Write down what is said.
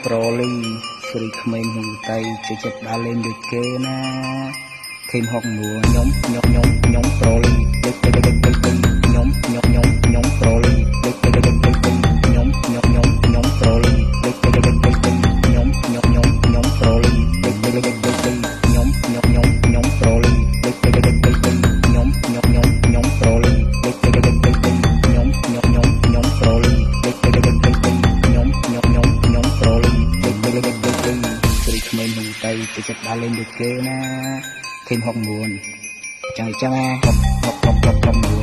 ប្រូលីស្រីក្មេងនោះតែចូលចិត្តដើរលេងដូចគេណាឃើញហុកមួខ្ញុំប្រូលីដូចខ្ញុំប្រូលីដូចខ្ញុំប្រូលីដូចខ្ញុំប្រូលីដូចខ្ញុំប្រូលីដូចខ្ញុំប្រូលីដូចខ្ញុំប្រូលីដូចស្រីក្មេងនោះតែចូលចិត្តដើរលេងដូចគេណាឃើញហុកមួចឹងណាហុកមួ